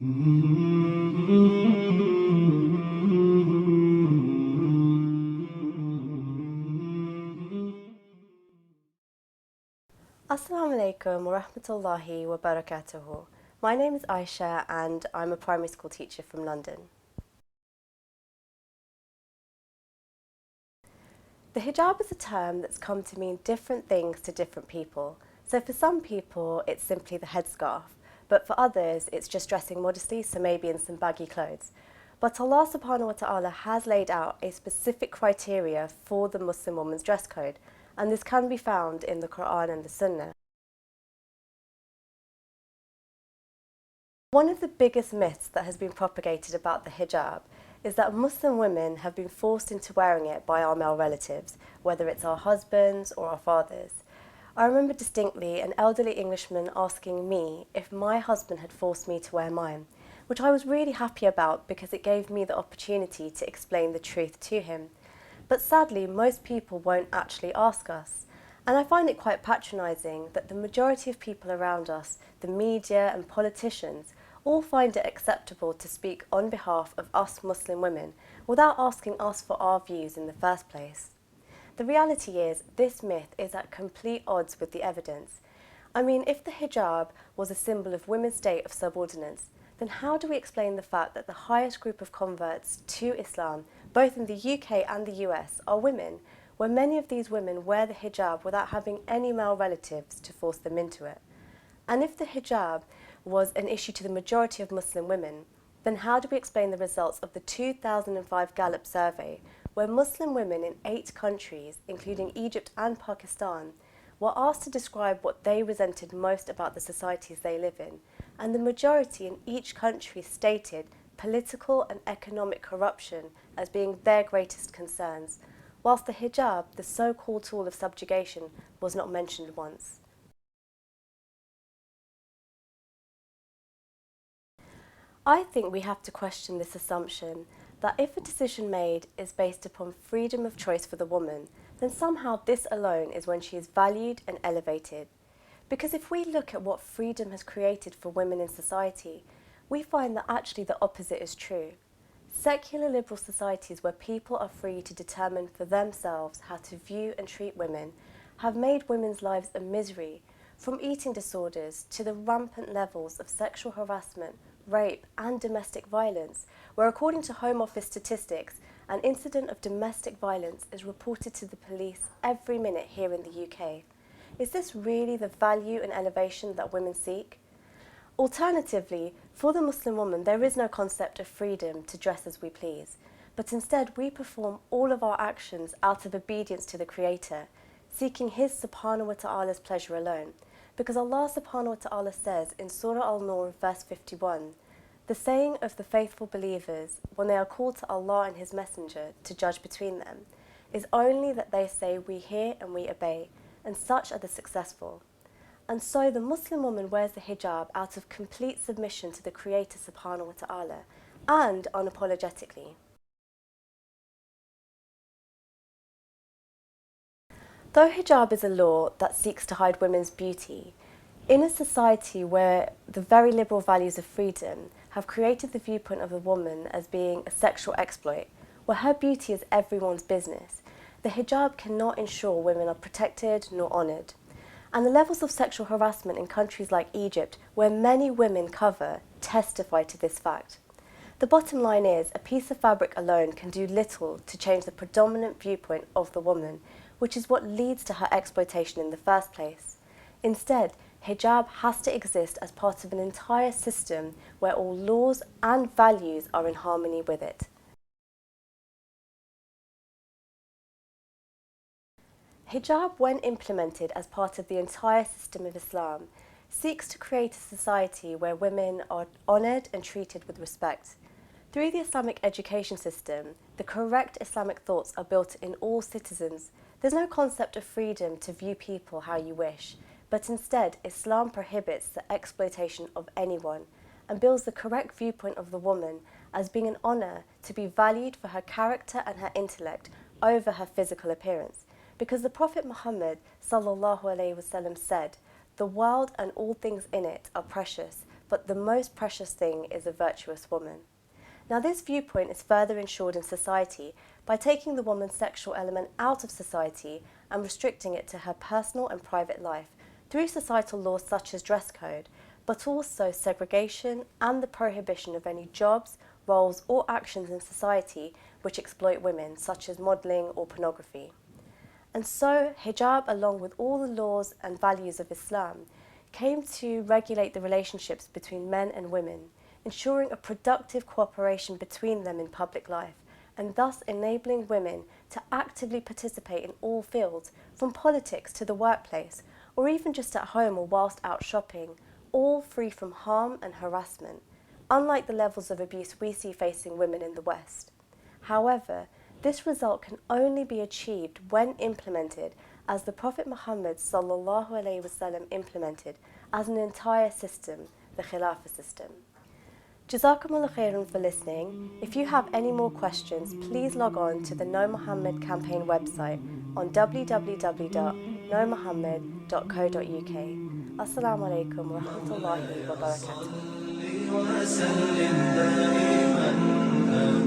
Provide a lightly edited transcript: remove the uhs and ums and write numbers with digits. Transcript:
Assalamu alaikum wa rahmatullahi wa barakatuhu. My name is Aisha and I'm a primary school teacher from London. The hijab is a term that's come to mean different things to different people. So for some people it's simply the headscarf, but for others it's just dressing modestly, so maybe in some baggy clothes. But Allah subhanahu wa ta'ala has laid out a specific criteria for the Muslim woman's dress code, and this can be found in the Qur'an and the Sunnah. One of the biggest myths that has been propagated about the hijab is that Muslim women have been forced into wearing it by our male relatives, whether it's our husbands or our fathers. I remember distinctly an elderly Englishman asking me if my husband had forced me to wear mine, which I was really happy about because it gave me the opportunity to explain the truth to him. But sadly, most people won't actually ask us. And I find it quite patronising that the majority of people around us, the media and politicians, all find it acceptable to speak on behalf of us Muslim women without asking us for our views in the first place. The reality is, this myth is at complete odds with the evidence. I mean, if the hijab was a symbol of women's state of subordinance, then how do we explain the fact that the highest group of converts to Islam, both in the UK and the US, are women, where many of these women wear the hijab without having any male relatives to force them into it? And if the hijab was an issue to the majority of Muslim women, then how do we explain the results of the 2005 Gallup survey, where Muslim women in 8 countries, including Egypt and Pakistan, were asked to describe what they resented most about the societies they live in, and the majority in each country stated political and economic corruption as being their greatest concerns, whilst the hijab, the so-called tool of subjugation, was not mentioned once. I think we have to question this assumption that if a decision made is based upon freedom of choice for the woman, then somehow this alone is when she is valued and elevated. Because if we look at what freedom has created for women in society, we find that actually the opposite is true. Secular liberal societies where people are free to determine for themselves how to view and treat women have made women's lives a misery, from eating disorders to the rampant levels of sexual harassment, rape and domestic violence, where according to Home Office statistics, an incident of domestic violence is reported to the police every minute here in the UK. Is this really the value and elevation that women seek? Alternatively, for the Muslim woman, there is no concept of freedom to dress as we please, but instead we perform all of our actions out of obedience to the Creator, seeking His subhanahu wa ta'ala's pleasure alone. Because Allah subhanahu wa ta'ala says in Surah Al-Nur verse 51, the saying of the faithful believers when they are called to Allah and His Messenger to judge between them is only that they say we hear and we obey, and such are the successful. And so the Muslim woman wears the hijab out of complete submission to the Creator subhanahu wa ta'ala and unapologetically. Though hijab is a law that seeks to hide women's beauty, in a society where the very liberal values of freedom have created the viewpoint of a woman as being a sexual exploit, where her beauty is everyone's business, the hijab cannot ensure women are protected nor honoured. And the levels of sexual harassment in countries like Egypt, where many women cover, testify to this fact. The bottom line is, a piece of fabric alone can do little to change the predominant viewpoint of the woman, which is what leads to her exploitation in the first place. Instead, hijab has to exist as part of an entire system where all laws and values are in harmony with it. Hijab, when implemented as part of the entire system of Islam, seeks to create a society where women are honoured and treated with respect. Through the Islamic education system, the correct Islamic thoughts are built in all citizens. There's no concept of freedom to view people how you wish, but instead Islam prohibits the exploitation of anyone and builds the correct viewpoint of the woman as being an honour to be valued for her character and her intellect over her physical appearance. Because the Prophet Muhammad sallallahu alaihi wasallam said, "The world and all things in it are precious, but the most precious thing is a virtuous woman. Now, this viewpoint is further ensured in society by taking the woman's sexual element out of society and restricting it to her personal and private life through societal laws such as dress code, but also segregation and the prohibition of any jobs, roles or actions in society which exploit women, such as modelling or pornography. And so, hijab, along with all the laws and values of Islam, came to regulate the relationships between men and women, ensuring a productive cooperation between them in public life, and thus enabling women to actively participate in all fields, from politics to the workplace, or even just at home or whilst out shopping, all free from harm and harassment, unlike the levels of abuse we see facing women in the West. However, this result can only be achieved when implemented as the Prophet Muhammad ﷺ implemented as an entire system, the Khilafah system. Jazakumullah khairan for listening. If you have any more questions, please log on to the Know Muhammad campaign website on www.knowmuhammad.co.uk. Assalamu alaikum wa rahmatullahi wa barakatuh.